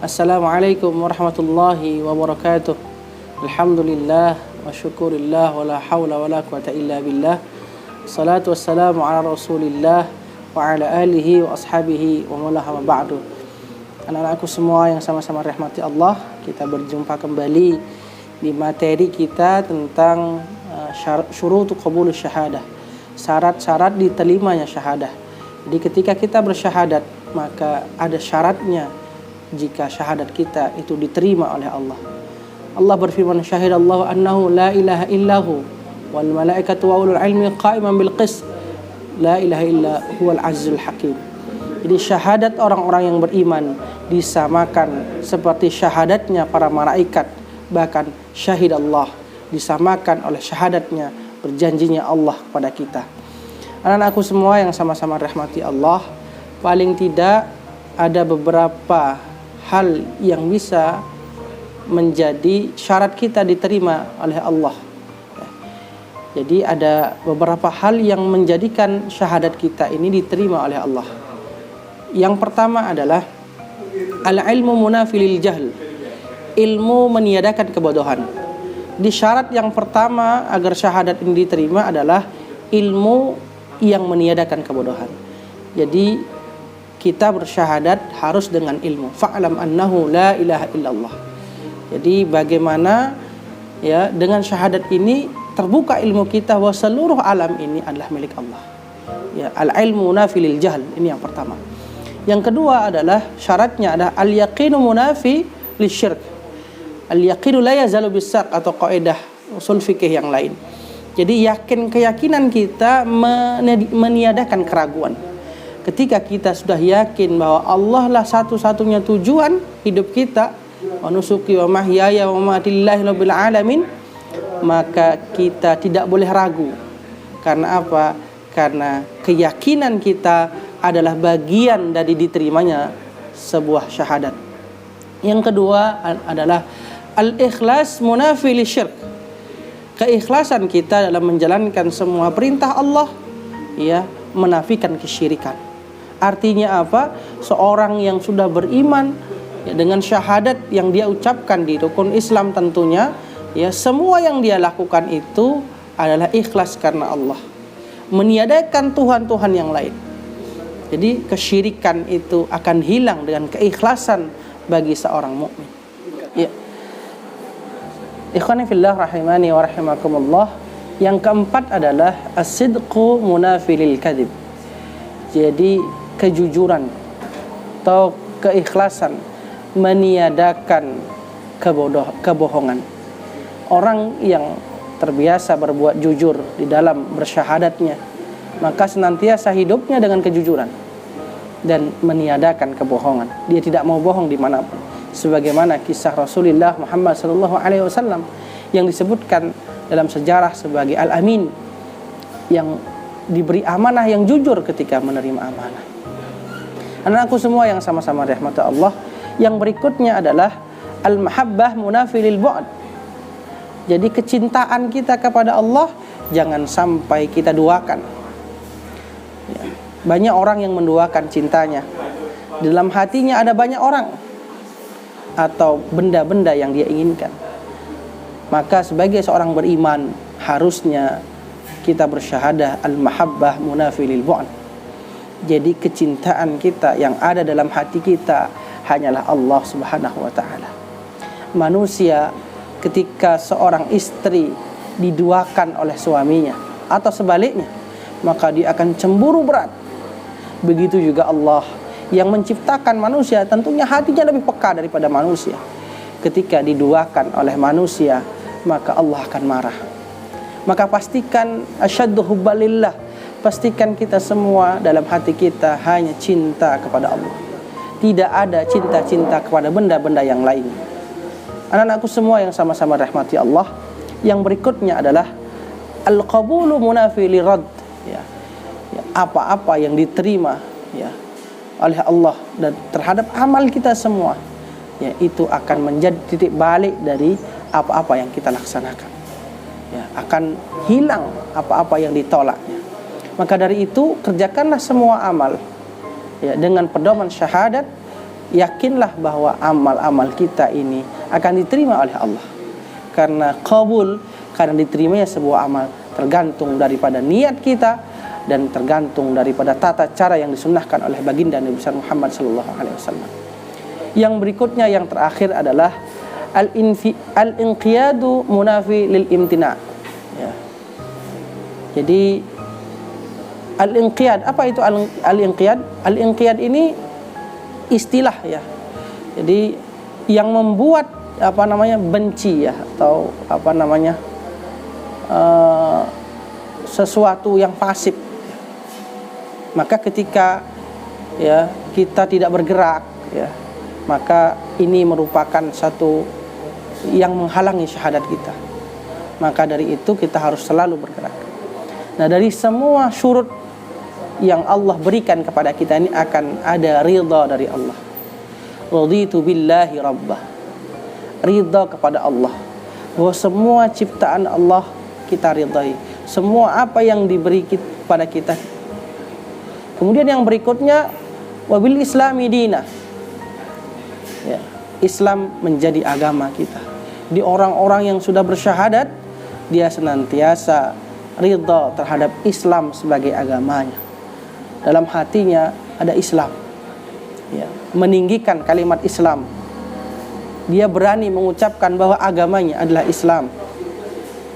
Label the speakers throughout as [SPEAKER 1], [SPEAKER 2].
[SPEAKER 1] Assalamualaikum warahmatullahi wabarakatuh. Alhamdulillah wa syukurillah wa la hawla wa la quwata illa billah. Salatu wassalamu ala rasulillah wa ala alihi wa ashabihi wa mulaha wa ba'du. Anak-anakku semua yang sama-sama rahmati Allah, kita berjumpa kembali di materi kita tentang syurutu qabul syahadah, syarat-syarat diterimanya syahadah. Jadi ketika kita bersyahadat, maka ada syaratnya jika syahadat kita itu diterima oleh Allah. Allah berfirman, syahidallahu annahu la ilaha illahu wal malaikatu wa ulul ilmi qa'iman bil qist la ilaha illa huwal azizul hakim. Jadi syahadat orang-orang yang beriman disamakan seperti syahadatnya para malaikat, bahkan syahidallah disamakan oleh syahadatnya berjanjinya Allah kepada kita. Anak-anakku semua yang sama-sama rahmati Allah, paling tidak ada beberapa hal yang bisa menjadi syarat kita diterima oleh Allah. Jadi ada beberapa hal yang menjadikan syahadat kita ini diterima oleh Allah. Yang pertama adalah al-ilmu munafilil jahl, ilmu meniadakan kebodohan. Di syarat yang pertama agar syahadat ini diterima adalah ilmu yang meniadakan kebodohan. Jadi kita bersyahadat harus dengan ilmu. Fa'lam annahu la ilaha illallah. Jadi bagaimana ya dengan syahadat ini terbuka ilmu kita bahwa seluruh alam ini adalah milik Allah. Ya, al-ilmu munafilil jahl, ini yang pertama. Yang kedua adalah syaratnya adalah al-yaqinu munafi lisyirk. Al-yaqinu la yazalu bis-saq, atau kaidah usul fikih yang lain. Jadi keyakinan kita meniadakan keraguan. Ketika kita sudah yakin bahwa Allah lah satu-satunya tujuan hidup kita, wa nusuki wa mahyaya wa mamati lillahi rabbil alamin, maka kita tidak boleh ragu. Karena apa? Karena keyakinan kita adalah bagian dari diterimanya sebuah syahadat. Yang kedua adalah al-ikhlas munafi lisyirk. Keikhlasan kita dalam menjalankan semua perintah Allah, ya, menafikan kesyirikan. Artinya apa? Seorang yang sudah beriman ya, dengan syahadat yang dia ucapkan di rukun Islam tentunya, ya, semua yang dia lakukan itu adalah ikhlas karena Allah, meniadakan Tuhan-Tuhan yang lain. Jadi kesyirikan itu akan hilang dengan keikhlasan bagi seorang mukmin. Ya. Ikhwani fillah rahimani wa rahimakumullah. Yang keempat adalah as-sidqu munafilil kadhib. Jadi kejujuran atau keikhlasan meniadakan kebohongan. Orang yang terbiasa berbuat jujur di dalam bersyahadatnya, maka senantiasa hidupnya dengan kejujuran dan meniadakan kebohongan. Dia tidak mau bohong dimanapun. Sebagaimana kisah Rasulullah Muhammad SAW yang disebutkan dalam sejarah sebagai Al-Amin, yang diberi amanah yang jujur ketika menerima amanah. Anak-anakku semua yang sama-sama rahmat Allah, yang berikutnya adalah al-mahabbah munafilil bu'd. Jadi kecintaan kita kepada Allah jangan sampai kita duakan. Ya. Banyak orang yang menduakan cintanya. Di dalam hatinya ada banyak orang atau benda-benda yang dia inginkan. Maka sebagai seorang beriman harusnya kita bersyahadah al-mahabbah munafilil bu'd. Jadi kecintaan kita yang ada dalam hati kita hanyalah Allah Subhanahu wa ta'ala. Manusia ketika seorang istri diduakan oleh suaminya atau sebaliknya, maka dia akan cemburu berat. Begitu juga Allah yang menciptakan manusia, tentunya hatinya lebih peka daripada manusia. Ketika diduakan oleh manusia, maka Allah akan marah. Maka pastikan asyaddu hubbalillah, pastikan kita semua dalam hati kita hanya cinta kepada Allah. Tidak ada cinta-cinta kepada benda-benda yang lain. Anak-anakku semua yang sama-sama rahmati Allah, yang berikutnya adalah al-qabulu munafi lirad. Ya, apa-apa yang diterima ya oleh Allah dan terhadap amal kita semua, ya, itu akan menjadi titik balik dari apa-apa yang kita laksanakan. Ya, akan hilang apa-apa yang ditolaknya. Maka dari itu kerjakanlah semua amal ya dengan pedoman syahadat yakinlah bahwa amal-amal kita ini akan diterima oleh Allah. Karena qabul, karena diterimanya sebuah amal tergantung daripada niat kita dan tergantung daripada tata cara yang disunnahkan oleh baginda Nabi besar Muhammad sallallahu alaihi wasallam. Yang berikutnya, yang terakhir adalah al-inqiyadu munafi lil imtina. Ya. Jadi al-inqiyad, apa itu al-inqiyad? Al-inqiyad ini istilah ya. Jadi yang membuat benci ya, atau sesuatu yang fasik. Maka ketika ya kita tidak bergerak ya, maka ini merupakan satu yang menghalangi syahadat kita. Maka dari itu kita harus selalu bergerak. Nah, dari semua syurut yang Allah berikan kepada kita ini akan ada ridha dari Allah. Raditu billahi rabbah. Ridha kepada Allah, bahwa semua ciptaan Allah kita ridhai, semua apa yang diberi kepada kita. Kemudian yang berikutnya, wabil islami dina. Ya, Islam menjadi agama kita. Di orang-orang yang sudah bersyahadat, dia senantiasa ridha terhadap Islam sebagai agamanya. Dalam hatinya ada Islam ya, meninggikan kalimat Islam. Dia berani mengucapkan bahwa agamanya adalah Islam.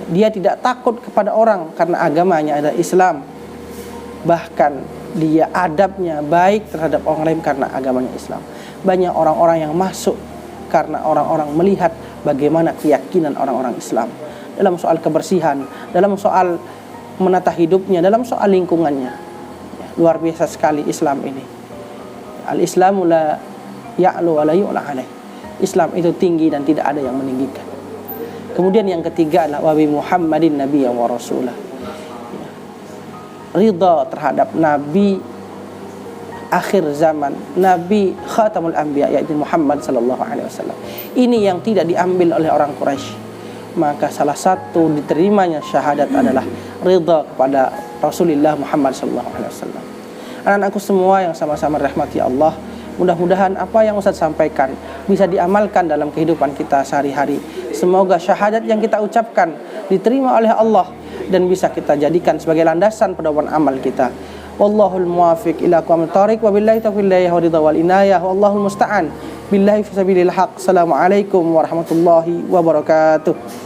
[SPEAKER 1] Dia tidak takut kepada orang karena agamanya adalah Islam. Bahkan dia adabnya baik terhadap orang lain karena agamanya Islam. Banyak orang-orang yang masuk karena orang-orang melihat bagaimana keyakinan orang-orang Islam dalam soal kebersihan, dalam soal menata hidupnya, dalam soal lingkungannya. Luar biasa sekali Islam ini. Al-Islamu la ya'lu wa la yu'la alaih. Islam itu tinggi dan tidak ada yang meninggikan. Kemudian yang ketiga adalah wa bi Muhammadin nabiyyan wa rasulah. Ridha terhadap Nabi akhir zaman, Nabi Khatamul Anbiya, yaitu Muhammad sallallahu alaihi wasallam. Ini yang tidak diambil oleh orang Quraisy. Maka salah satu diterimanya syahadat adalah ridha kepada Rasulullah Muhammad sallallahu alaihi wasallam. Anak-anakku semua yang sama-sama rahmati Allah, mudah-mudahan apa yang Ustaz sampaikan bisa diamalkan dalam kehidupan kita sehari-hari. Semoga syahadat yang kita ucapkan diterima oleh Allah dan bisa kita jadikan sebagai landasan pedoman amal kita. Wallahul muwaffiq ila aqwamit thoriq, wa billahi taufiq wa ridha wal inayah, wallahul musta'an. Billahi fi sabilil haq. Assalamualaikum warahmatullahi wabarakatuh.